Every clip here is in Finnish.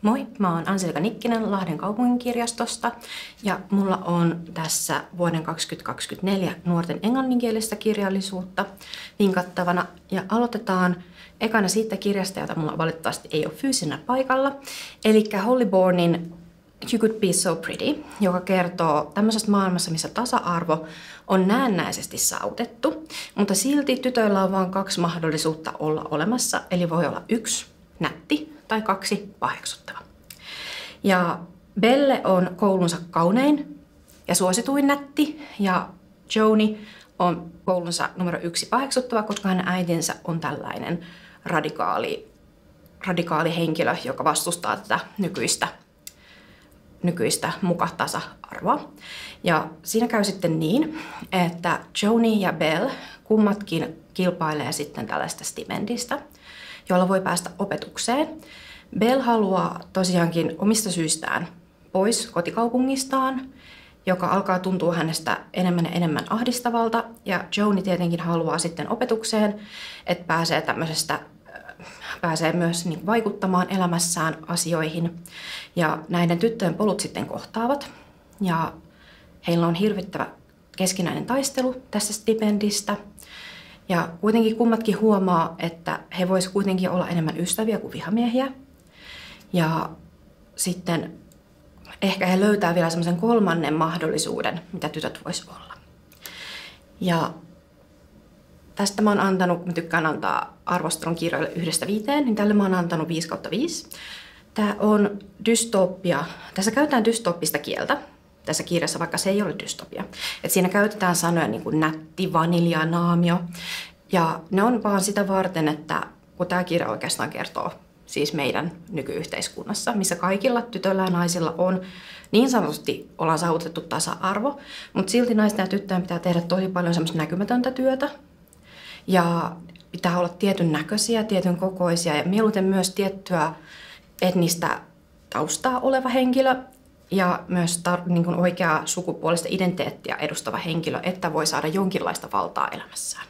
Moi, mä oon Anselika Nikkinen Lahden kaupunginkirjastosta ja mulla on tässä vuoden 2024 nuorten englanninkielistä kirjallisuutta vinkattavana. Ja aloitetaan ekana siitä kirjasta, jota mulla valitettavasti ei ole fyysinä paikalla, eli Hollybornin You Could Be So Pretty, joka kertoo tämmöisestä maailmassa, missä tasa-arvo on näennäisesti saavutettu, mutta silti tytöillä on vain 2 mahdollisuutta olla olemassa, eli voi olla 1 nätti tai 2 paheksuttava. Ja Belle on koulunsa kaunein ja suosituin nätti, ja Joni on koulunsa numero 1 paheksuttava, koska hänen äitinsä on tällainen radikaali henkilö, joka vastustaa tätä nykyistä muka-tasa-arvoa. Ja siinä käy sitten niin, että Joni ja Belle kummatkin kilpailee sitten tällaista stipendistä, jolla voi päästä opetukseen. Belle haluaa tosiaankin omista syistään pois kotikaupungistaan, joka alkaa tuntua hänestä enemmän ja enemmän ahdistavalta. Ja Joni tietenkin haluaa sitten opetukseen, että pääsee myös vaikuttamaan elämässään asioihin. Ja näiden tyttöjen polut sitten kohtaavat. Ja heillä on hirvittävä keskinäinen taistelu tässä stipendistä. Ja kuitenkin kummatkin huomaa, että he voisivat kuitenkin olla enemmän ystäviä kuin vihamiehiä. Ja sitten ehkä he löytää vielä semmoisen 3. mahdollisuuden, mitä tytöt vois olla. Ja tästä mä tykkään antaa arvostelun kirjoille 1-5, niin tälle mä oon antanut 5/5. Tää on dystopia. Tässä käytetään dystopista kieltä tässä kirjassa, vaikka se ei ole dystopia. Et siinä käytetään sanoja niin kuin nätti, vanilja, naamio. Ja ne on vaan sitä varten, että kun tämä kirja oikeastaan kertoo siis meidän nykyyhteiskunnassa, missä kaikilla tytöillä ja naisilla on niin sanotusti ollaan saavutettu tasa-arvo, mutta silti naisten ja tyttöjen pitää tehdä tosi paljon semmoista näkymätöntä työtä. Ja pitää olla tietyn näköisiä, tietyn kokoisia ja mieluiten myös tiettyä etnistä taustaa oleva henkilö ja myös niin oikeaa sukupuolista identiteettiä edustava henkilö, että voi saada jonkinlaista valtaa elämässään.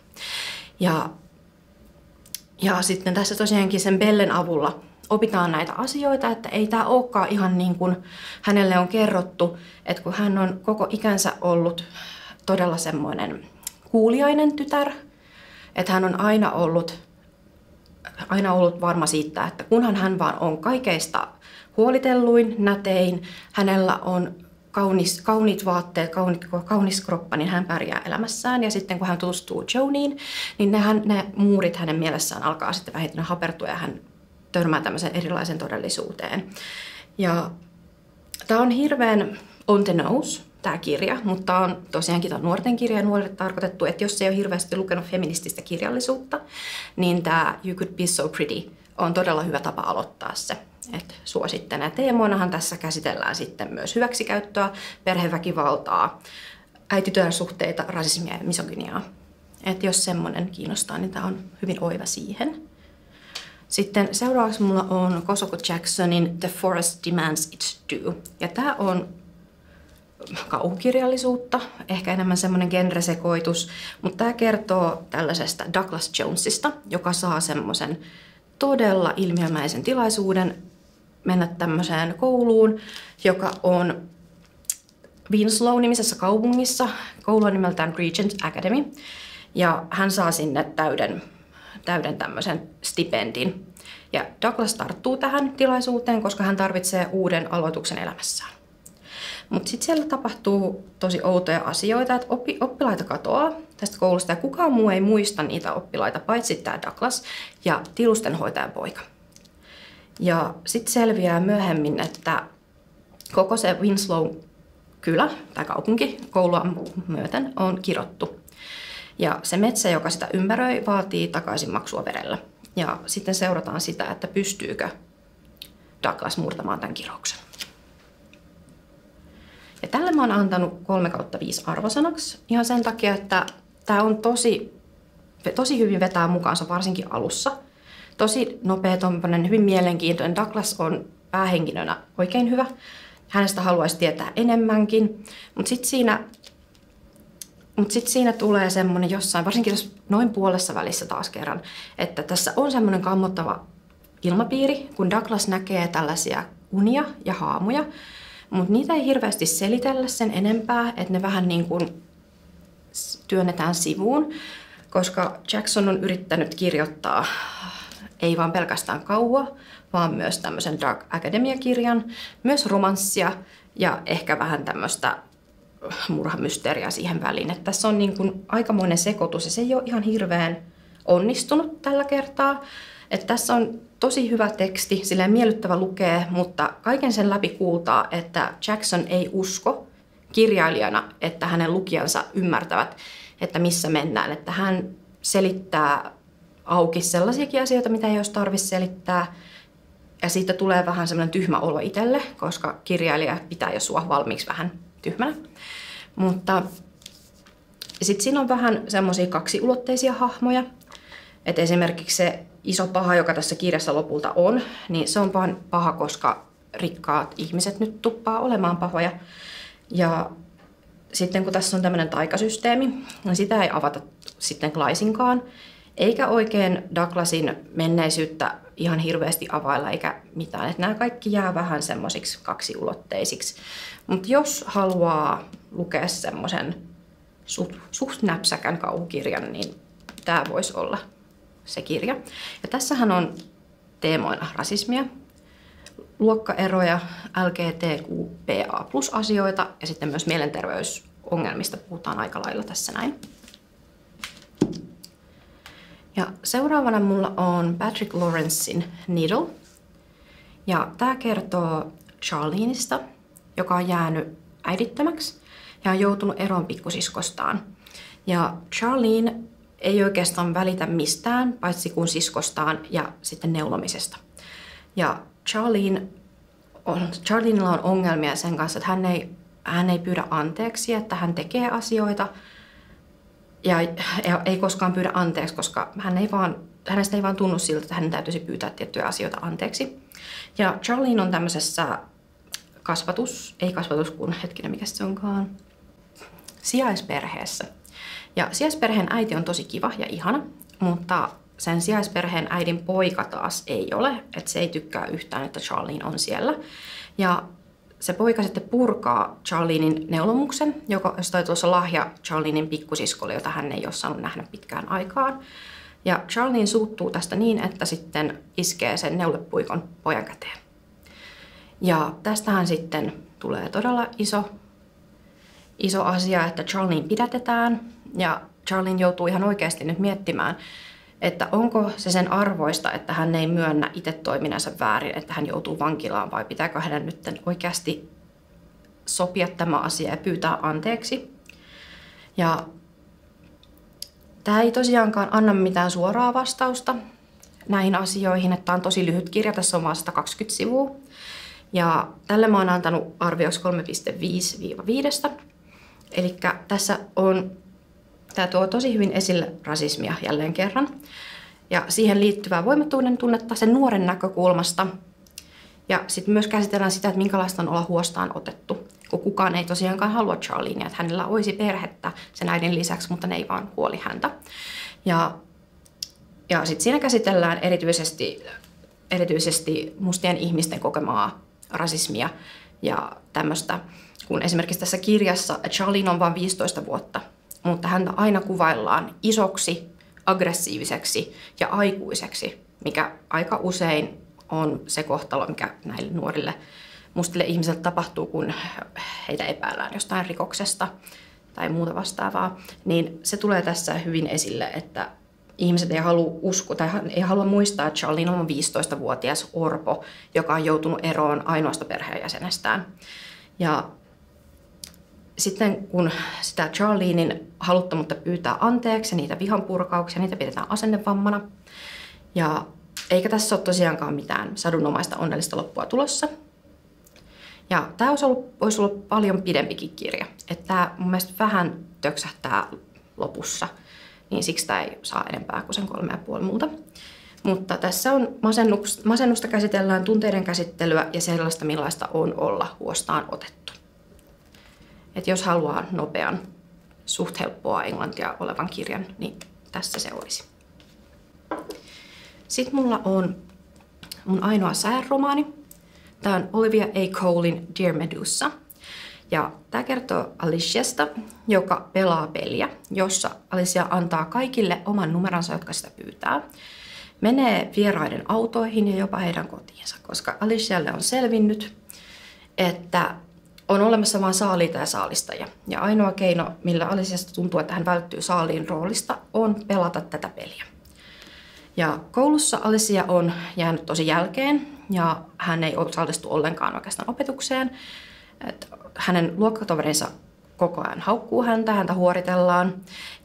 Ja sitten tässä tosiaankin sen Bellen avulla opitaan näitä asioita, että ei tämä olekaan ihan niin kuin hänelle on kerrottu, että kun hän on koko ikänsä ollut todella semmoinen kuuliainen tytär, että hän on aina ollut varma siitä, että kunhan hän vaan on kaikkeista huolitelluin, nätein, hänellä on kauniit vaatteet, kaunis kroppa, niin hän pärjää elämässään. Ja sitten kun hän tutustuu Joniin, niin ne muurit hänen mielessään alkaa sitten vähitellen hapertua ja hän törmää tämmöiseen erilaiseen todellisuuteen. Ja tämä on hirveän on the nose, tämä kirja, mutta on tosiaankin tämä nuorten kirja ja nuorille tarkoitettu, että jos ei ole hirveästi lukenut feminististä kirjallisuutta, niin tämä You Could Be So Pretty on todella hyvä tapa aloittaa se. Et suosittelen. Teemoinahan tässä käsitellään sitten myös hyväksikäyttöä, perheväkivaltaa, äiti-tytär-suhteita, rasismia ja misogyniaa. Et jos semmoinen kiinnostaa, niin tämä on hyvin oiva siihen. Sitten seuraavaksi mulla on Kosoko Jacksonin The Forest Demands Its Due. Ja tämä on kauhukirjallisuutta, ehkä enemmän semmoinen genresekoitus, mutta tämä kertoo tällaisesta Douglas Jonesista, joka saa semmoisen todella ilmiömäisen tilaisuuden mennä tämmöiseen kouluun, joka on Winslow-nimisessä kaupungissa. Koulu on nimeltään Regent Academy. Ja hän saa sinne täyden tämmöisen stipendin. Ja Douglas tarttuu tähän tilaisuuteen, koska hän tarvitsee uuden aloituksen elämässään. Mutta sitten siellä tapahtuu tosi outoja asioita, että oppilaita katoaa tästä koulusta ja kukaan muu ei muista niitä oppilaita, paitsi tämä Douglas ja tilustenhoitajan poika. Ja sitten selviää myöhemmin, että koko se Winslow-kylä tai kaupunki koulua myöten on kirottu. Ja se metsä, joka sitä ympäröi, vaatii takaisinmaksua verellä. Ja sitten seurataan sitä, että pystyykö Douglas murtamaan tämän kirouksen. Ja tälle mä oon antanut 3/5 arvosanaksi ihan sen takia, että tämä on tosi hyvin vetää mukaansa varsinkin alussa. Tosi nopea, hyvin mielenkiintoinen. Douglas on päähenkilönä oikein hyvä. Hänestä haluaisi tietää enemmänkin. Mutta sitten siinä tulee semmoinen jossain, varsinkin jos noin puolessa välissä taas kerran, että tässä on semmoinen kammottava ilmapiiri, kun Douglas näkee tällaisia unia ja haamuja, mutta niitä ei hirveästi selitellä sen enempää, että ne vähän niin kuin työnnetään sivuun, koska Jackson on yrittänyt kirjoittaa ei vaan pelkästään kauhua, vaan myös tämmöisen Dark Academia-kirjan, myös romanssia ja ehkä vähän tämmöistä murhamysteeriä siihen väliin. Että tässä on niin kuin aikamoinen sekoitus ja se ei ole ihan hirveän onnistunut tällä kertaa. Että tässä on tosi hyvä teksti, silleen miellyttävä lukea, mutta kaiken sen läpi kuultaa, että Jackson ei usko kirjailijana, että hänen lukijansa ymmärtävät, että missä mennään. Että hän selittää auki sellaisiakin asioita, mitä ei olisi tarvitse selittää. Ja siitä tulee vähän semmoinen tyhmä olo itselle, koska kirjailija pitää jo sua valmiiksi vähän tyhmänä. Mutta sitten siinä on vähän semmoisia kaksiulotteisia hahmoja. Että esimerkiksi se iso paha, joka tässä kirjassa lopulta on, niin se on vaan paha, koska rikkaat ihmiset nyt tuppaa olemaan pahoja. Ja sitten kun tässä on tämmöinen taikasysteemi, niin sitä ei avata sitten laisinkaan. Eikä oikein Douglasin menneisyyttä ihan hirveästi availla eikä mitään. Että nämä kaikki jää vähän semmoisiksi kaksiulotteisiksi. Mutta jos haluaa lukea semmoisen suht näpsäkän kauhukirjan, niin tämä voisi olla se kirja. Ja tässähän on teemoina rasismia, luokkaeroja, LGBTQIA+-asioita ja sitten myös mielenterveysongelmista puhutaan aika lailla tässä näin. Ja seuraavana mulla on Patrick Lawrencein Needle. Ja tää kertoo Charleneista, joka on jäänyt äidittömäksi ja on joutunut eroon pikkusiskostaan. Ja Charlene ei oikeastaan välitä mistään, paitsi kuin siskostaan ja sitten neulomisesta. Ja Charlenella on ongelmia sen kanssa, että hän ei pyydä anteeksi, että hän tekee asioita ja ei koskaan pyydä anteeksi, koska hänestä ei vaan tunnu siltä, että hänen täytyisi pyytää tiettyjä asioita anteeksi. Ja Charlene on tämmöisessä sijaisperheessä. Ja sijaisperheen äiti on tosi kiva ja ihana, mutta sen sijaisperheen äidin poika taas ei ole, että se ei tykkää yhtään, että Charlene on siellä. Ja se poika sitten purkaa Charlenein neulomuksen, josta oli tuossa lahja Charlenein pikkusiskolle, jota hän ei ole saanut nähdä pitkään aikaan. Ja Charlene suuttuu tästä niin, että sitten iskee sen neulepuikon pojan käteen. Ja tästähän sitten tulee todella iso asia, että Charlene pidätetään ja Charlene joutuu ihan oikeasti nyt miettimään, että onko se sen arvoista, että hän ei myönnä itse toiminansa väärin, että hän joutuu vankilaan vai pitääkö hänen nyt oikeasti sopia tämä asia ja pyytää anteeksi. Ja tämä ei tosiaankaan anna mitään suoraa vastausta näihin asioihin, että tämä on tosi lyhyt kirja, tässä on vain 120 sivua. Ja tälle mä oon antanut arvioksi 3,5-5. Eli tämä tuo tosi hyvin esille rasismia jälleen kerran. Ja siihen liittyvää voimattomuuden tunnetta sen nuoren näkökulmasta. Ja sitten myös käsitellään sitä, että minkälaista on olla huostaan otettu. Kun kukaan ei tosiaankaan halua Charlenea, että hänellä olisi perhettä sen äidin lisäksi, mutta ne ei vaan huoli häntä. Ja sitten siinä käsitellään erityisesti mustien ihmisten kokemaa rasismia ja tämmöistä, kun esimerkiksi tässä kirjassa Charlene on vain 15 vuotta, mutta häntä aina kuvaillaan isoksi, aggressiiviseksi ja aikuiseksi, mikä aika usein on se kohtalo, mikä näille nuorille mustille ihmisille tapahtuu, kun heitä epäillään jostain rikoksesta tai muuta vastaavaa, niin se tulee tässä hyvin esille, että ihmiset ei halua uskoa tai ei halua muistaa, että Charlene on 15-vuotias orpo, joka on joutunut eroon ainoasta perheenjäsenestään. Ja sitten kun sitä Charlenein haluttomuutta pyytää anteeksi ja niitä vihanpurkauksia, niitä pidetään asennevammana. Ja eikä tässä ole tosiaankaan mitään sadunomaista onnellista loppua tulossa. Ja tämä olisi ollut paljon pidempikin kirja. Että tämä mun mielestä vähän töksähtää lopussa. Niin siksi tämä ei saa enempää kuin sen 3,5 muuta. Mutta tässä on masennusta käsitellään, tunteiden käsittelyä ja sellaista, millaista on olla huostaan otettu. Et jos haluaa nopean, suht helppoa englantia olevan kirjan, niin tässä se olisi. Sitten mulla on mun ainoa sääromaani. Tämä on Olivia A. Colein Dear Medusa. Ja tämä kertoo Aliciasta, joka pelaa peliä, jossa Alicia antaa kaikille oman numeronsa, jotka sitä pyytää. Menee vieraiden autoihin ja jopa heidän kotiinsa, koska Alicialle on selvinnyt, että on olemassa vain saaliita ja saalistajia. Ja ainoa keino, millä Aliciasta tuntuu, että hän välttyy saaliin roolista, on pelata tätä peliä. Ja koulussa Alicia on jäänyt tosi jälkeen ja hän ei osallistu ollenkaan oikeastaan opetukseen. Hänen luokkatoverinsa koko ajan haukkuu häntä huoritellaan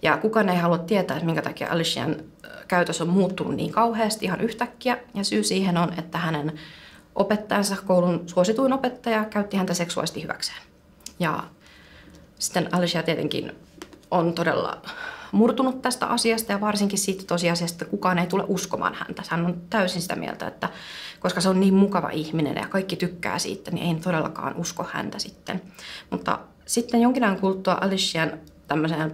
ja kukaan ei halua tietää, että minkä takia Alician käytös on muuttunut niin kauheasti ihan yhtäkkiä. Ja syy siihen on, että hänen opettajansa, koulun suosituin opettaja, käytti häntä seksuaalisesti hyväkseen. Ja sitten Alicia tietenkin on todella murtunut tästä asiasta ja varsinkin siitä tosiasiasta, että kukaan ei tule uskomaan häntä. Hän on täysin sitä mieltä, että koska se on niin mukava ihminen ja kaikki tykkää siitä, niin ei todellakaan usko häntä sitten. Mutta sitten jonkin ajan kuluttua Alician tämmöiseen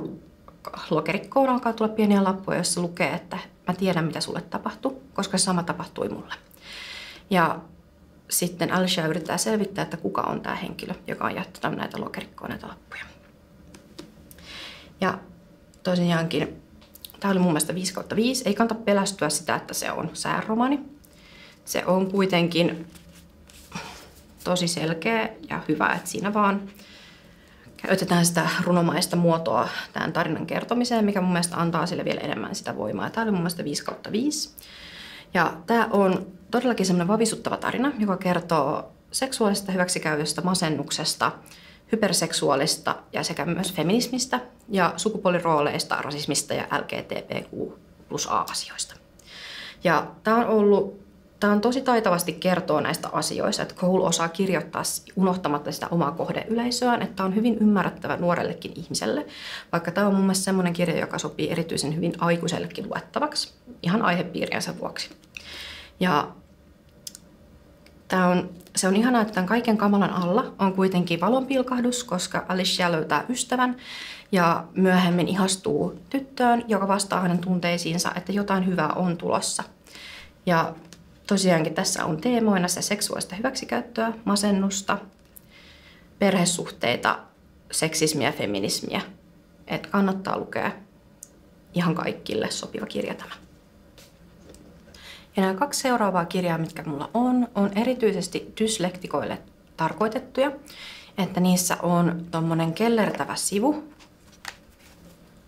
lokerikkoon alkaa tulla pieniä lappuja, joissa lukee, että mä tiedän mitä sulle tapahtui, koska se sama tapahtui mulle. Ja sitten Alicia yrittää selvittää, että kuka on tämä henkilö, joka on jättänyt näitä lokerikkoon näitä lappuja. Ja tosiaankin, tämä oli mun mielestä 5/5. Ei kannata pelästyä sitä, että se on sääromaani. Se on kuitenkin tosi selkeä ja hyvä, että siinä vaan käytetään sitä runomaista muotoa tämän tarinan kertomiseen, mikä mun mielestä antaa sille vielä enemmän sitä voimaa. Tämä oli mun mielestä 5/5. Ja tämä on todellakin semmoinen vavisuttava tarina, joka kertoo seksuaalisesta hyväksikäytöstä, masennuksesta, hyperseksuaalista ja sekä myös feminismistä ja sukupuolirooleista, rasismista ja LGBTQ+A-asioista. Ja tämä on tosi taitavasti kertoo näistä asioista, että Cole osaa kirjoittaa unohtamatta sitä omaa kohdeyleisöään, että tämä on hyvin ymmärrettävä nuorellekin ihmiselle, vaikka tämä on mun mielestä semmoinen kirja, joka sopii erityisen hyvin aikuisellekin luettavaksi, ihan aihepiiriensä vuoksi. Ja se on ihanaa, että tämän kaiken kamalan alla on kuitenkin valonpilkahdus, koska Alicia löytää ystävän ja myöhemmin ihastuu tyttöön, joka vastaa hänen tunteisiinsa, että jotain hyvää on tulossa. Ja tosiaankin tässä on teemoina se seksuaalista hyväksikäyttöä, masennusta, perhesuhteita, seksismiä ja feminismiä. Että kannattaa lukea ihan kaikille sopiva kirja tämä. Ja nämä 2 seuraavaa kirjaa, mitkä mulla on erityisesti dyslektikoille tarkoitettuja. Että niissä on tommonen kellertävä sivu.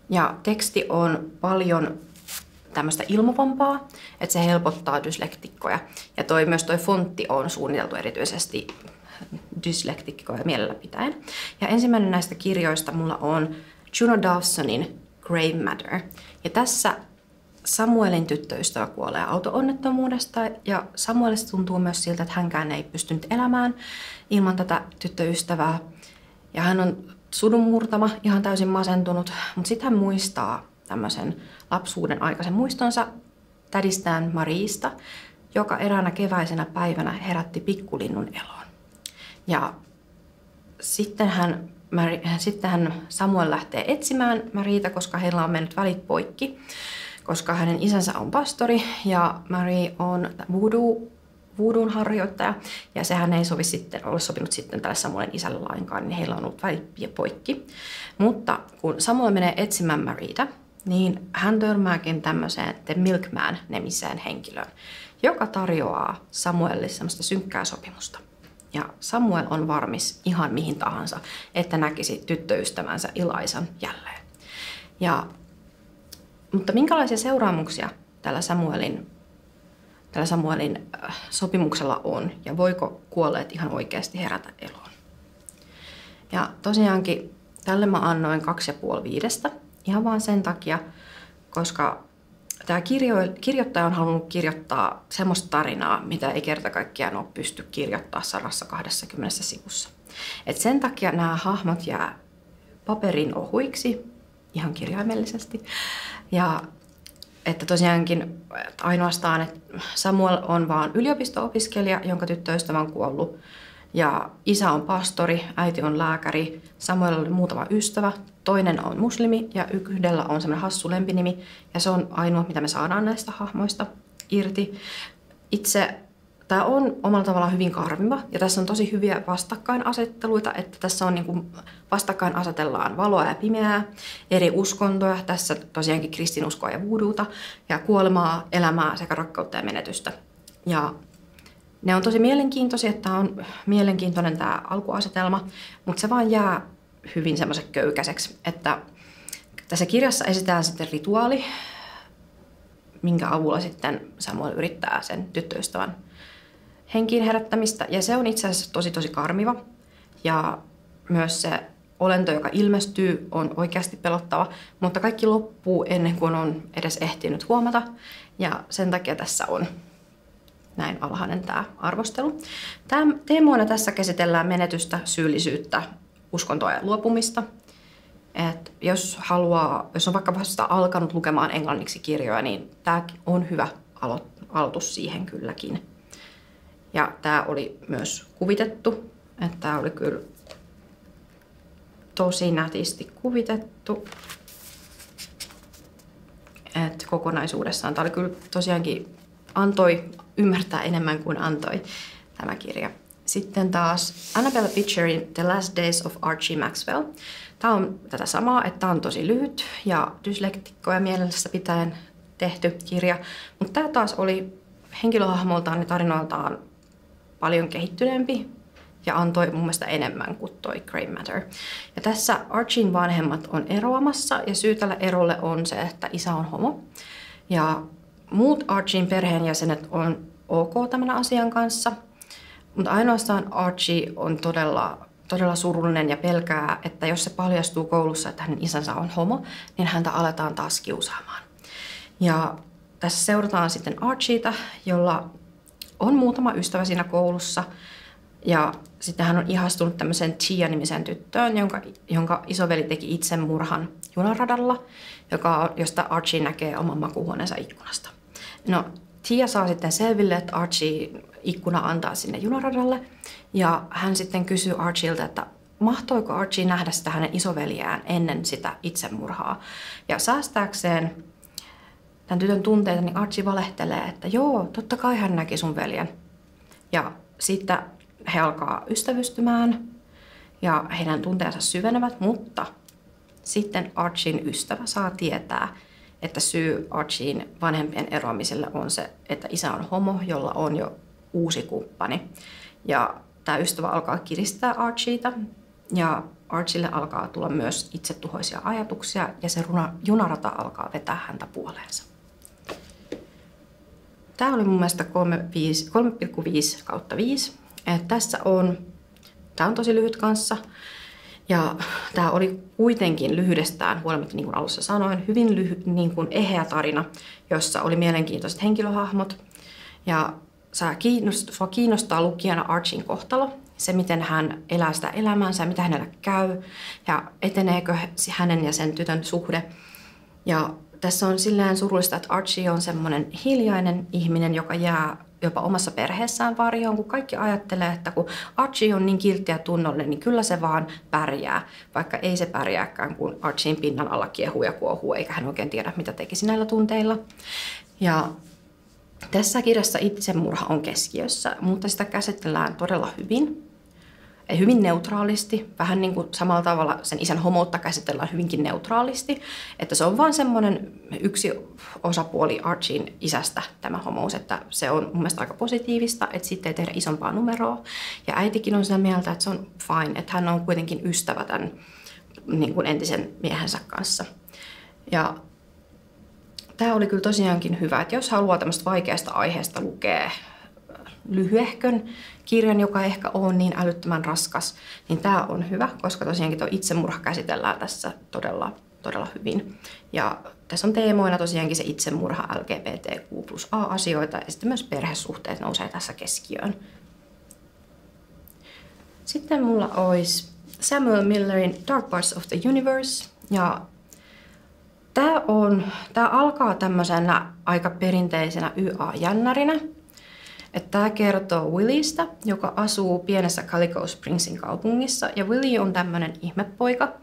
Ja teksti on paljon tämmöistä ilmovampaa, että se helpottaa dyslektikkoja. Ja myös toi fontti on suunniteltu erityisesti dyslektikkoja mielellä pitäen. Ja ensimmäinen näistä kirjoista mulla on Juno Dawsonin Grave Matter. Ja tässä Samuelin tyttöystävä kuolee auto-onnettomuudesta ja Samuelista tuntuu myös siltä, että hänkään ei pystynyt elämään ilman tätä tyttöystävää. Ja hän on sudunmurtama, ihan täysin masentunut, mutta sitten hän muistaa tämmöisen lapsuuden aikaisen muistonsa tädistään Mariista, joka eräänä keväisenä päivänä herätti pikkulinnun eloon. Ja sitten Samuel lähtee etsimään Mariita, koska heillä on mennyt välit poikki, koska hänen isänsä on pastori ja Marie on voodoo'n harjoittaja. Ja sehän ei ole sopinut sitten tälle Samuelin isälle lainkaan, niin heillä on ollut välit poikki. Mutta kun Samuel menee etsimään Mariita, niin hän törmääkin tämmöiseen The Milkman-nimiseen henkilöön, joka tarjoaa Samuelille semmoista synkkää sopimusta. Ja Samuel on valmis ihan mihin tahansa, että näkisi tyttöystävänsä Elisan jälleen. Mutta minkälaisia seuraamuksia tällä Samuelin sopimuksella on ja voiko kuolleet ihan oikeasti herätä eloon? Ja tosiaankin tälle mä annoin 2,5 ihan vaan sen takia, koska tämä kirjoittaja on halunnut kirjoittaa semmoista tarinaa, mitä ei kerta kaikkiaan ole pysty kirjoittamaan 120 sivussa. Et sen takia nämä hahmot jää paperin ohuiksi, ihan kirjaimellisesti. Ja että tosiaankin ainoastaan, että Samuel on vaan yliopisto-opiskelija, jonka tyttöystävä on kuollut. Ja isä on pastori, äiti on lääkäri, Samuel oli muutama ystävä, toinen on muslimi ja yhdellä on semmoinen hassu lempinimi. Ja se on ainoa, mitä me saadaan näistä hahmoista irti. Itse tämä on omalla tavallaan hyvin karmiva ja tässä on tosi hyviä vastakkainasetteluita, että tässä on niin kuin vastakkain asetellaan valoa ja pimeää, eri uskontoja, tässä tosiaankin kristinuskoa ja voodoota ja kuolemaa, elämää sekä rakkautta ja menetystä. Ja ne on tosi mielenkiintoisia, että tämä on mielenkiintoinen tämä alkuasetelma, mutta se vaan jää hyvin semmoisen köykäiseksi, että tässä kirjassa esitään sitten rituaali, minkä avulla sitten Samuel yrittää sen tyttöystävän henkiin herättämistä. Ja se on itse asiassa tosi karmiva. Ja myös se olento, joka ilmestyy, on oikeasti pelottava. Mutta kaikki loppuu ennen kuin on edes ehtinyt huomata. Ja sen takia tässä on näin alhainen tämä arvostelu. Teemoina tässä käsitellään menetystä, syyllisyyttä, uskontoa ja luopumista. Et jos on vaikka vasta alkanut lukemaan englanniksi kirjoja, niin tämä on hyvä aloitus siihen kylläkin. Ja tämä oli myös kuvitettu, että tämä oli kyllä tosi nätisti kuvitettu. Et kokonaisuudessaan tämä oli kyllä tosiaankin antoi ymmärtää enemmän kuin antoi tämä kirja. Sitten taas Annabella Pitcherin The Last Days of Archie Maxwell. Tämä on tätä samaa, että tämä on tosi lyhyt ja dyslektikkoja mielessä pitäen tehty kirja. Mutta tämä taas oli henkilöhahmoltaan ja tarinoiltaan paljon kehittyneempi ja antoi mun mielestä enemmän kuin toi Grey Matter. Ja tässä Archien vanhemmat on eroamassa ja syy tälle erolle on se, että isä on homo. Ja muut Archien perheenjäsenet on ok tämän asian kanssa. Mutta ainoastaan Archie on todella surullinen ja pelkää, että jos se paljastuu koulussa, että hänen isänsä on homo, niin häntä aletaan taas kiusaamaan. Ja tässä seurataan sitten Archieta, jolla on muutama ystävä siinä koulussa. Ja sitten hän on ihastunut tämmöiseen Tia-nimisen tyttöön, jonka isoveli teki itsemurhan junaradalla, josta Archie näkee oman makuuhuoneensa ikkunasta. No, Tia saa sitten selville, että Archie ikkuna antaa sinne junaradalle. Ja hän sitten kysyy Archielta, että mahtoiko Archie nähdä sitä hänen isoveliään ennen sitä itsemurhaa. Ja säästääkseen tämän tytön tunteita, niin Archie valehtelee, että joo, totta kai hän näki sun veljen. Ja sitten he alkaa ystävystymään ja heidän tunteensa syvenevät, mutta sitten Archien ystävä saa tietää, että syy Archien vanhempien eroamiselle on se, että isä on homo, jolla on jo uusi kumppani. Ja tämä ystävä alkaa kiristää Archieta ja Archielle alkaa tulla myös itsetuhoisia ajatuksia ja se junarata alkaa vetää häntä puoleensa. Tämä oli mun mielestä 3,5/5. Tämä on tosi lyhyt kanssa. Ja tämä oli kuitenkin lyhyydestään, huolimatta niin kuin alussa sanoin, hyvin eheä tarina, jossa oli mielenkiintoiset henkilöhahmot. Ja sua kiinnostaa lukijana Archien kohtalo, se miten hän elää sitä elämäänsä ja mitä hänellä käy ja eteneekö hänen ja sen tytön suhde. Ja tässä on silleen surullista, että Archie on semmoinen hiljainen ihminen, joka jää jopa omassa perheessään varjoon, kun kaikki ajattelee, että kun Archie on niin kiltti ja tunnollinen, niin kyllä se vaan pärjää, vaikka ei se pärjääkään, kun Archien pinnan alla kiehuu ja kuohuu, eikä hän oikein tiedä, mitä tekisi näillä tunteilla. Ja tässä kirjassa itsemurha on keskiössä, mutta sitä käsitellään todella hyvin. Hyvin neutraalisti, vähän niin kuin samalla tavalla sen isän homoutta käsitellään hyvinkin neutraalisti, että se on vaan semmoinen yksi osapuoli Archien isästä tämä homous, että se on mun mielestä aika positiivista, että siitä ei tehdä isompaa numeroa. Ja äitikin on sitä mieltä, että se on fine, että hän on kuitenkin ystävä tämän niin kuin entisen miehensä kanssa. Ja tämä oli kyllä tosiaankin hyvä, että jos haluaa tämmöistä vaikeasta aiheesta lukea lyhyehkön kirjan, joka ei ehkä ole niin älyttömän raskas, niin tämä on hyvä, koska tosiaankin tuo itsemurha käsitellään tässä todella hyvin. Ja tässä on teemoina tosiaankin se itsemurha, LGBTQ+A-asioita ja sitten myös perhesuhteet nousee tässä keskiöön. Sitten mulla olisi Samuel Millerin Dark Parts of the Universe. Ja tämä alkaa tämmöisenä aika perinteisenä YA-jännärinä. Tämä kertoo Willistä, joka asuu pienessä Calico Springsin kaupungissa. Ja Willy on tämmöinen ihmepoika,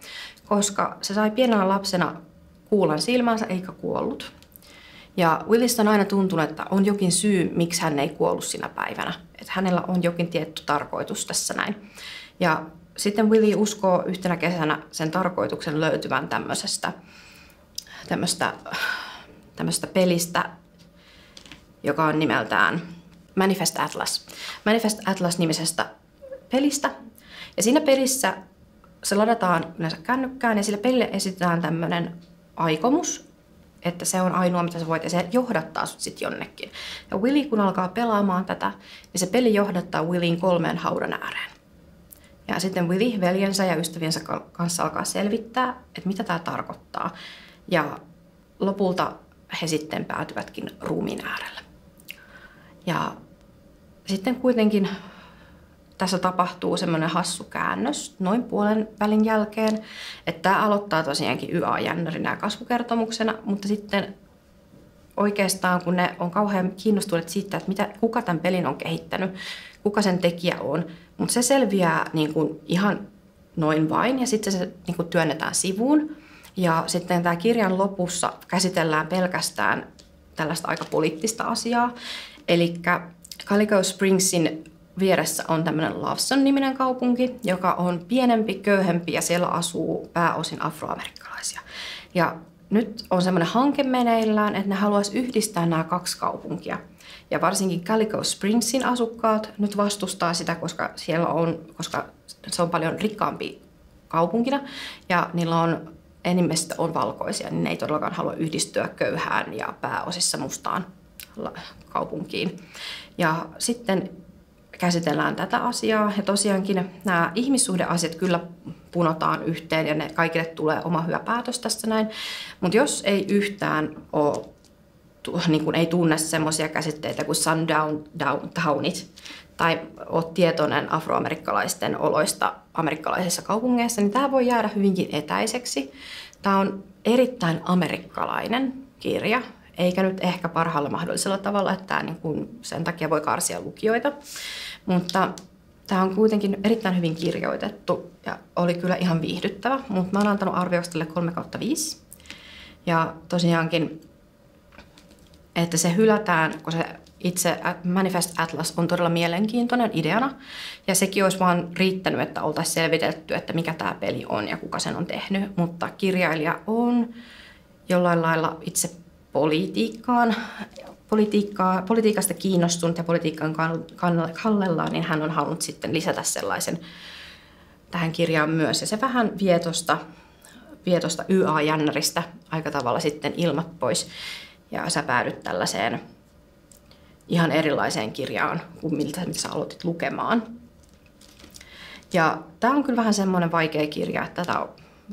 koska se sai pienenä lapsena kuulan silmänsä eikä kuollut. Ja Willistä on aina tuntunut, että on jokin syy, miksi hän ei kuollut sinä päivänä. Että hänellä on jokin tietty tarkoitus tässä näin. Ja sitten Willie uskoo yhtenä kesänä sen tarkoituksen löytyvän tämmöistä pelistä, joka on nimeltään Manifest Atlas. Manifest Atlas-nimisestä pelistä. Ja siinä pelissä se ladataan yleensä kännykkään ja sille pelille esitetään tämmöinen aikomus, että se on ainoa, mitä sä voit, ja se johdattaa sut sitten jonnekin. Ja Willie, kun alkaa pelaamaan tätä, niin se peli johdattaa Willien 3 haudan ääreen. Ja sitten Willie veljensä ja ystäviensä kanssa alkaa selvittää, että mitä tämä tarkoittaa. Ja lopulta he sitten päätyvätkin ruumiin äärelle. Ja sitten kuitenkin tässä tapahtuu semmoinen hassu käännös noin puolen välin jälkeen, että tämä aloittaa tosiaankin YA-jännärinä ja kasvukertomuksena, mutta sitten oikeastaan kun ne on kauhean kiinnostuneet siitä, että kuka tämän pelin on kehittänyt, kuka sen tekijä on, mutta se selviää niin kuin ihan noin vain ja sitten se niin kuin työnnetään sivuun. Ja sitten tämä kirjan lopussa käsitellään pelkästään tällaista aika poliittista asiaa, eli Calico Springsin vieressä on tämmöinen Lawson-niminen kaupunki, joka on pienempi, köyhempi ja siellä asuu pääosin afroamerikkalaisia. Ja nyt on semmoinen hanke meneillään, että ne haluaisi yhdistää nämä 2 kaupunkia. Ja varsinkin Calico Springsin asukkaat nyt vastustaa sitä, koska se on paljon rikkaampi kaupunkina ja niillä on enimmästä on valkoisia, niin ne ei todellakaan halua yhdistyä köyhään ja pääosissa mustaan kaupunkiin. Ja sitten käsitellään tätä asiaa ja tosiaankin nämä ihmissuhdeasiat kyllä punotaan yhteen ja ne kaikille tulee oma hyvä päätös tästä näin. Mutta jos ei yhtään ole, niin kun ei tunne semmoisia käsitteitä kuin sundownit tai ole tietoinen afroamerikkalaisten oloista amerikkalaisissa kaupungeissa, niin tämä voi jäädä hyvinkin etäiseksi. Tämä on erittäin amerikkalainen kirja, eikä nyt ehkä parhaalla mahdollisella tavalla, että tämä niin kun sen takia voi karsia lukijoita. Mutta tämä on kuitenkin erittäin hyvin kirjoitettu ja oli kyllä ihan viihdyttävä, mutta mä oon antanut arvioksi tälle 3/5. Ja tosiaankin, että se hylätään, kun se itse Manifest Atlas on todella mielenkiintoinen ideana. Ja sekin olisi vaan riittänyt, että oltaisiin selvitetty, että mikä tämä peli on ja kuka sen on tehnyt. Mutta kirjailija on jollain lailla itse politiikasta kiinnostunut ja politiikan kallellaan, niin hän on halunnut sitten lisätä sellaisen tähän kirjaan myös. Ja se vähän vie tuosta YA-jännäristä aika tavalla sitten ilmat pois. Ja sä päädyt tällaiseen ihan erilaiseen kirjaan kuin mitä sä aloitit lukemaan. Ja tää on kyllä vähän semmoinen vaikea kirja, että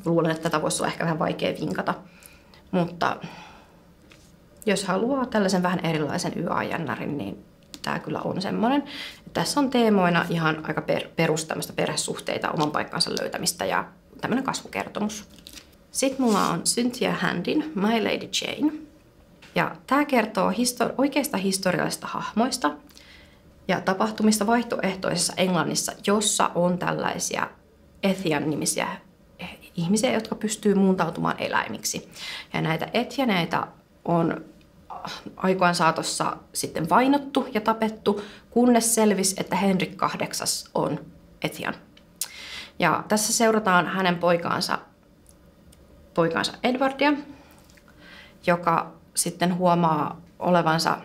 luulen, että tätä voisi olla ehkä vähän vaikea vinkata. Mutta jos haluaa tällaisen vähän erilaisen YA-jännärin, niin tämä kyllä on semmoinen. Tässä on teemoina ihan aika tämmöistä perhesuhteita, oman paikkansa löytämistä ja tämmöinen kasvukertomus. Sitten mulla on Cynthia Handin My Lady Jane. Ja tämä kertoo oikeista historiallisista hahmoista ja tapahtumista vaihtoehtoisessa Englannissa, jossa on tällaisia Ethian-nimisiä ihmisiä, jotka pystyy muuntautumaan eläimiksi. Ja näitä Ethianeita on aikojen saatossa sitten vainottu ja tapettu, kunnes selvisi, että Henrik VIII on Ethian. Ja tässä seurataan hänen poikaansa Edwardia, joka sitten huomaa olevansa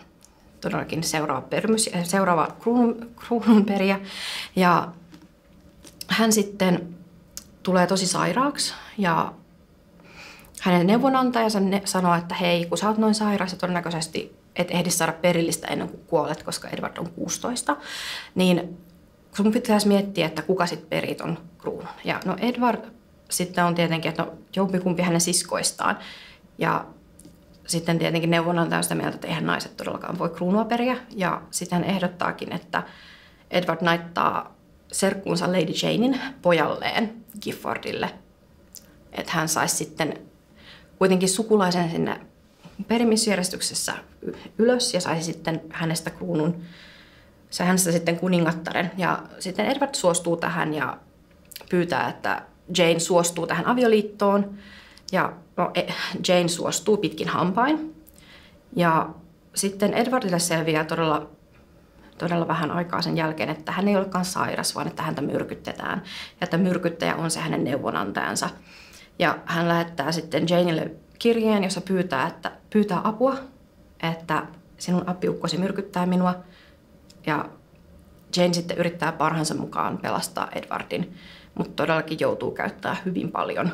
todellakin seuraava kruununperijä. Ja hän sitten tulee tosi sairaaksi ja hänen neuvonantajansa sanoo, että hei, kun sä oot noin sairas ja todennäköisesti et ehdi saada perillistä ennen kuin kuolet, koska Edward on 16, niin sun pitäisi miettiä, että kuka sitten perii ton kruunun. Ja no Edward sitten on tietenkin, että no jompikumpi hänen siskoistaan. Ja sitten tietenkin neuvonantaja on sitä mieltä, että eihän naiset todellakaan voi kruunua periä. Ja sitten hän ehdottaakin, että Edward naittaa serkkuunsa Lady Janein pojalleen Giffordille. Että hän saisi sitten kuitenkin sukulaisen sinne perimisjärjestyksessä ylös ja saisi sitten hänestä kruunun, hänestä sitten kuningattaren. Ja sitten Edward suostuu tähän ja pyytää, että Jane suostuu tähän avioliittoon. Ja no, Jane suostuu pitkin hampain. Ja sitten Edwardille selviää todella vähän aikaa sen jälkeen, että hän ei olekaan sairas, vaan että häntä myrkytetään. Ja että myrkyttäjä on se hänen neuvonantajansa. Ja hän lähettää sitten Janelle kirjeen, jossa pyytää apua, että sinun appiukkosi myrkyttää minua. Ja Jane sitten yrittää parhaansa mukaan pelastaa Edwardin, mutta todellakin joutuu käyttämään hyvin paljon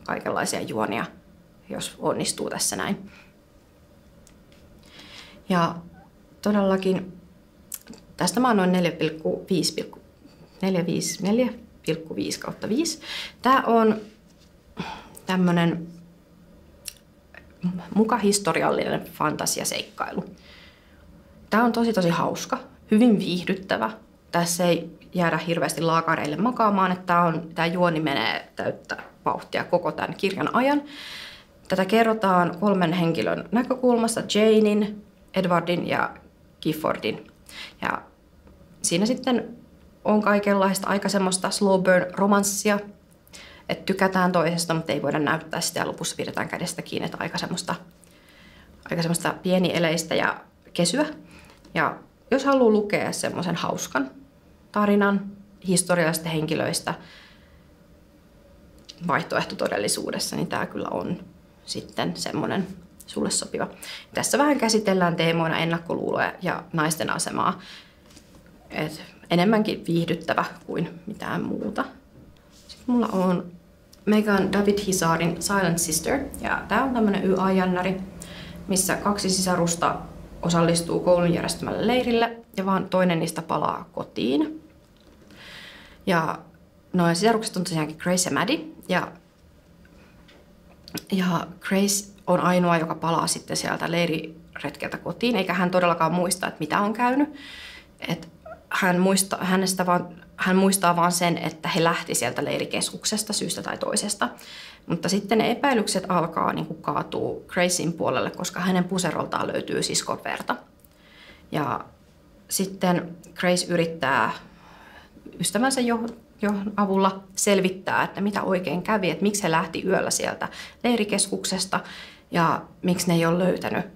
kaikenlaisia juonia, jos onnistuu tässä näin. Ja todellakin tästä mä annoin 4,5/5. Tämä on tämmöinen muka historiallinen fantasiaseikkailu. Tämä on tosi hauska, hyvin viihdyttävä. Tässä ei jäädä hirveästi laakareille makaamaan, että tämä juoni menee täyttä vauhtia koko tämän kirjan ajan. Tätä kerrotaan 3 henkilön näkökulmasta, Janein, Edwardin ja Giffordin. Ja siinä sitten on kaikenlaista aika semmoista slow burn romanssia, että tykätään toisesta, mutta ei voida näyttää sitä ja lopussa pidetään kädestä kiinni, että aika semmoista pienieleistä ja kesyä. Ja jos haluaa lukea semmoisen hauskan tarinan historiallisista henkilöistä vaihtoehtotodellisuudessa, niin tämä kyllä on sitten semmoinen sulle sopiva. Tässä vähän käsitellään teemoina ennakkoluuloja ja naisten asemaa. Et enemmänkin viihdyttävä kuin mitään muuta. Sitten mulla on Megan David Hizarin Silent Sister. Ja tää on tämmönen YA-jännäri, missä 2 sisarusta osallistuu koulun järjestämälle leirille ja vaan toinen niistä palaa kotiin. Ja noin sisarukset on tosiaankin Grace ja Maddie. Ja Grace on ainoa, joka palaa sitten sieltä leiriretkeltä kotiin, eikä hän todellakaan muista, että mitä on käynyt. Et hän muistaa vaan sen, että he lähti sieltä leirikeskuksesta syystä tai toisesta. Mutta sitten ne epäilykset alkaa niin kuin kaatua Gracein puolelle, koska hänen puseroltaan löytyy siskoverta. Ja sitten Grace yrittää ystävänsä avulla selvittää, että mitä oikein kävi, että miksi he lähti yöllä sieltä leirikeskuksesta ja miksi ne ei ole löytänyt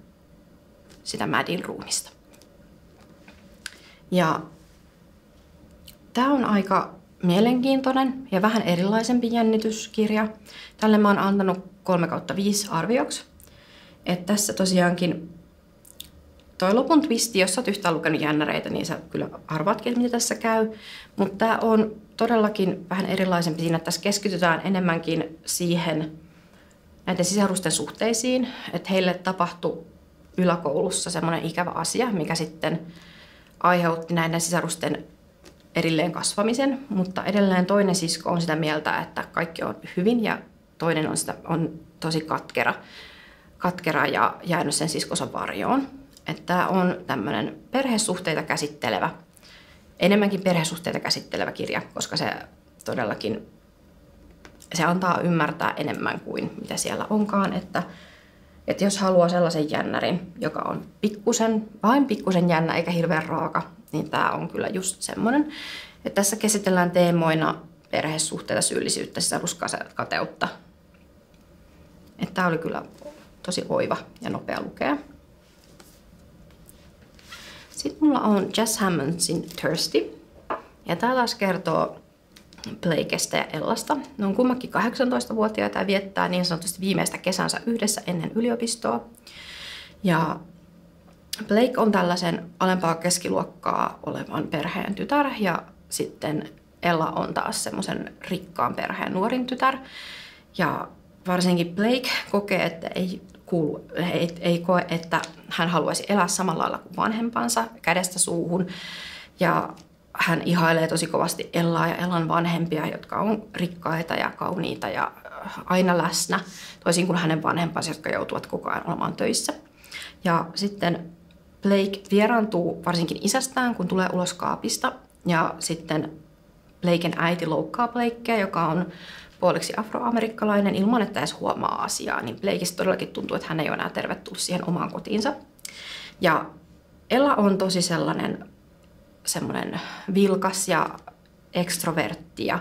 sitä Maddien ruumista. Ja tämä on aika mielenkiintoinen ja vähän erilaisempi jännityskirja. Tälle mä oon antanut 3/5 arvioksi. Että tässä tosiaankin toi lopun twisti, jos sä oot yhtään lukenut jännäreitä, niin sä kyllä arvaatkin, mitä tässä käy. Mutta tää on todellakin vähän erilaisempi siinä, että tässä keskitytään enemmänkin siihen näiden sisarusten suhteisiin. Että heille tapahtui yläkoulussa semmoinen ikävä asia, mikä sitten aiheutti näiden sisarusten erilleen kasvamisen, mutta edelleen toinen sisko on sitä mieltä, että kaikki on hyvin ja toinen on tosi katkera ja jäänyt sen siskonsa varjoon. Tämä on tämmöinen enemmänkin perhesuhteita käsittelevä kirja, koska se todellakin se antaa ymmärtää enemmän kuin mitä siellä onkaan, että jos haluaa sellaisen jännärin, joka on vain pikkusen jännä eikä hirveän raaka, niin tämä on kyllä just semmoinen. Että tässä käsitellään teemoina perhesuhteita, syyllisyyttä, sisaruskateutta. Tämä oli kyllä tosi oiva ja nopea lukea. Sitten mulla on Jas Hammondsin Thirsty. Ja tää taas kertoo Blakestä ja Ellasta. Ne on kummatkin 18-vuotiaita ja viettää niin sanotusti viimeistä kesänsä yhdessä ennen yliopistoa. Ja Blake on tällaisen alempaa keskiluokkaa olevan perheen tytär ja sitten Ella on taas semmoisen rikkaan perheen nuorin tytär. Ja varsinkin Blake kokee, että ei koe, että hän haluaisi elää samalla lailla kuin vanhempansa kädestä suuhun. Ja hän ihailee tosi kovasti Ellaa ja Ellan vanhempia, jotka on rikkaita ja kauniita ja aina läsnä, toisin kuin hänen vanhempansa, jotka joutuvat koko ajan olemaan töissä. Ja sitten Blake vieraantuu varsinkin isästään, kun tulee ulos kaapista. Ja sitten Blaken äiti loukkaa Blakea, joka on puoliksi afroamerikkalainen, ilman että edes huomaa asiaa. Niin Blakeista todellakin tuntuu, että hän ei ole enää tervetullut siihen omaan kotiinsa. Ja Ella on tosi semmoinen vilkas ja ekstrovertti ja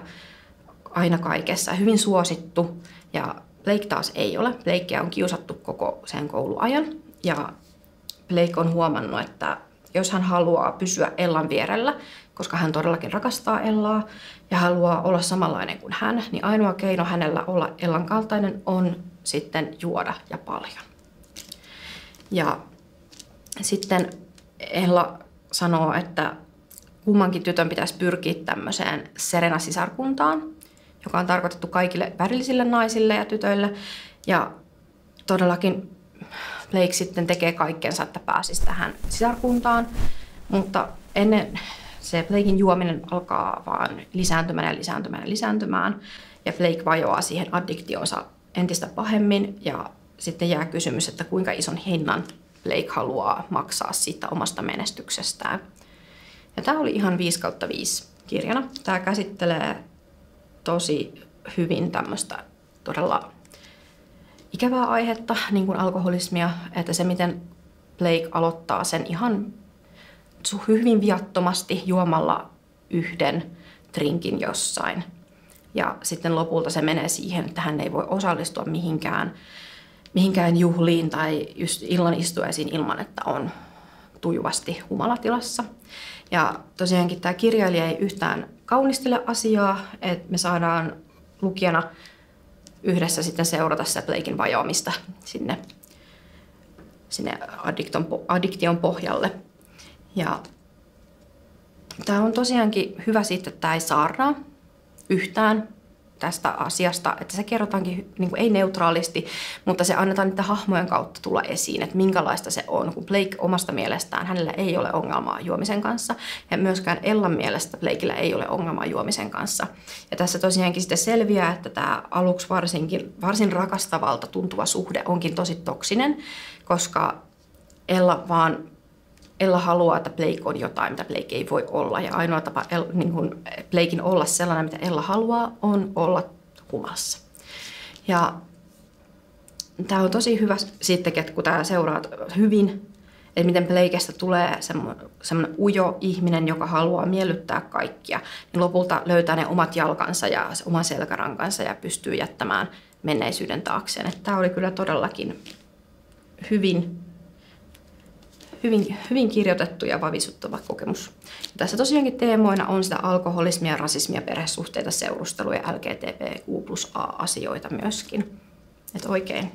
aina kaikessa, hyvin suosittu. Ja Blake taas ei ole. Blakea on kiusattu koko sen kouluajan. Ja Blake on huomannut, että jos hän haluaa pysyä Ellan vierellä, koska hän todellakin rakastaa Ellaa ja haluaa olla samanlainen kuin hän, niin ainoa keino hänellä olla Ellan kaltainen on sitten juoda ja paljon. Ja sitten Ella sanoo, että kummankin tytön pitäisi pyrkiä tämmöiseen Serena-sisarkuntaan, joka on tarkoitettu kaikille värillisille naisille ja tytöille. Ja todellakin Blake sitten tekee kaikkensa, että pääsisi tähän sisarkuntaan, mutta ennen se Blaken juominen alkaa vaan lisääntymään. Ja Blake vajoaa siihen addiktionsa entistä pahemmin ja sitten jää kysymys, että kuinka ison hinnan Blake haluaa maksaa siitä omasta menestyksestään. Ja tämä oli ihan 5/5 kirjana. Tämä käsittelee tosi hyvin tämmöistä todella ikävää aihetta, niin kuin alkoholismia, että se miten Blake aloittaa sen ihan hyvin viattomasti juomalla yhden drinkin jossain. Ja sitten lopulta se menee siihen, että hän ei voi osallistua mihinkään juhliin tai just illan istueisiin ilman, että on tujuvasti humalatilassa. Ja tosiaankin tämä kirjailija ei yhtään kaunistele asiaa, että me saadaan lukijana yhdessä sitten seurata sitä Blaken vajoamista sinne addiktion pohjalle. Ja tämä on tosiaankin hyvä siitä, että tämä ei saarnaa yhtään tästä asiasta, että se kerrotaankin niin kuin ei neutraalisti, mutta se annetaan niiden hahmojen kautta tulla esiin, että minkälaista se on. Kun Blake omasta mielestään, hänellä ei ole ongelmaa juomisen kanssa, ja myöskään Ellan mielestä Blakella ei ole ongelmaa juomisen kanssa. Ja tässä tosiaankin sitten selviää, että tämä aluksi varsin rakastavalta tuntuva suhde onkin tosi toksinen, koska Ella haluaa, että Blake on jotain, mitä Blake ei voi olla. Ja ainoa tapa Blaken olla sellainen, mitä Ella haluaa, on olla humalassa. Ja tämä on tosi hyvä sitten, kun tämä seuraa hyvin, että miten Blakestä tulee semmoinen ujo ihminen, joka haluaa miellyttää kaikkia. Niin lopulta löytää ne omat jalkansa ja oman selkärankansa ja pystyy jättämään menneisyyden taakseen. Että tämä oli kyllä todellakin hyvin kirjoitettu ja vavisuttava kokemus. Ja tässä tosiaankin teemoina on sitä alkoholismia, rasismia, perhesuhteita, seurusteluja, LGBTQ+A-asioita myöskin. Että oikein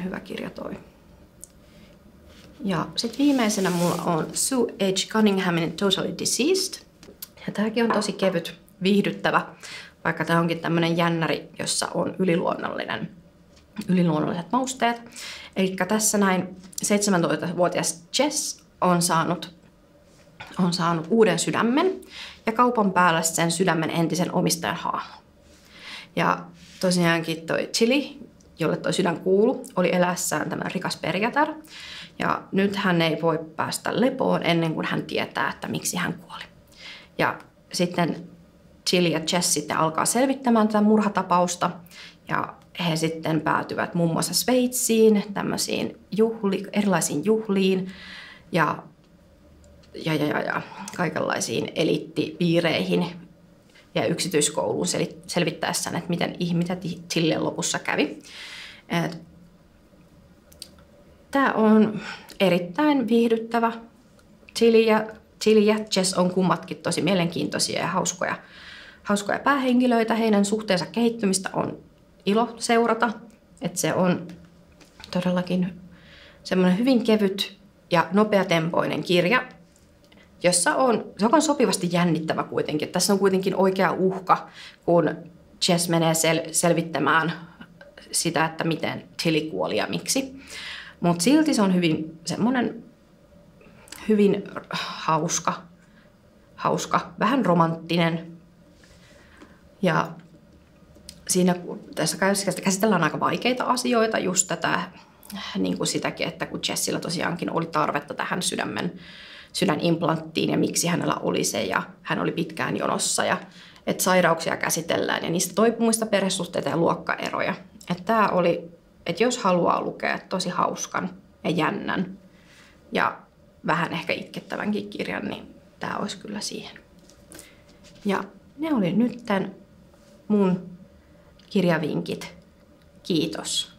hyvä kirja toi. Ja sitten viimeisenä mulla on Sue H. Cunninghamin Totally Deceased. Ja tämäkin on tosi kevyt, viihdyttävä, vaikka tämä onkin tämmöinen jännäri, jossa on yliluonnolliset mausteet. Eli tässä näin 17-vuotias Jess on saanut uuden sydämen ja kaupan päällä sen sydämen entisen omistajan haamu. Ja tosiaankin toi Chili, jolle toi sydän kuului, oli elässään tämmöinen rikas perjätär. Ja nyt hän ei voi päästä lepoon ennen kuin hän tietää, että miksi hän kuoli. Ja sitten Chili ja Jess sitten alkaa selvittämään tätä murhatapausta ja he sitten päätyvät muun muassa Sveitsiin, tämmöisiin erilaisiin juhliin ja kaikenlaisiin eliittipiireihin ja yksityiskouluun selvittäessään, että mitä Chille lopussa kävi. Tämä on erittäin viihdyttävä. Chili ja Jess on kummatkin tosi mielenkiintoisia ja hauskoja päähenkilöitä. Heidän suhteensa kehittymistä on ilo seurata, että se on todellakin semmoinen hyvin kevyt ja nopeatempoinen kirja, jossa se on sopivasti jännittävä kuitenkin. Tässä on kuitenkin oikea uhka, kun Jess menee selvittämään sitä, että miten Chili kuoli ja miksi. Mutta silti se on hyvin hauska, vähän romanttinen. Ja tässä käsitellään aika vaikeita asioita, just tätä, niin kuin sitäkin, että kun Jessillä tosiaankin oli tarvetta tähän sydänimplanttiin ja miksi hänellä oli se ja hän oli pitkään jonossa ja että sairauksia käsitellään ja niistä toipumista, perhesuhteita ja luokkaeroja. Että tämä oli, että jos haluaa lukea tosi hauskan ja jännän ja vähän ehkä itkettävänkin kirjan, niin tämä olisi kyllä siihen. Ja ne oli nyt mun kirjavinkit. Kiitos.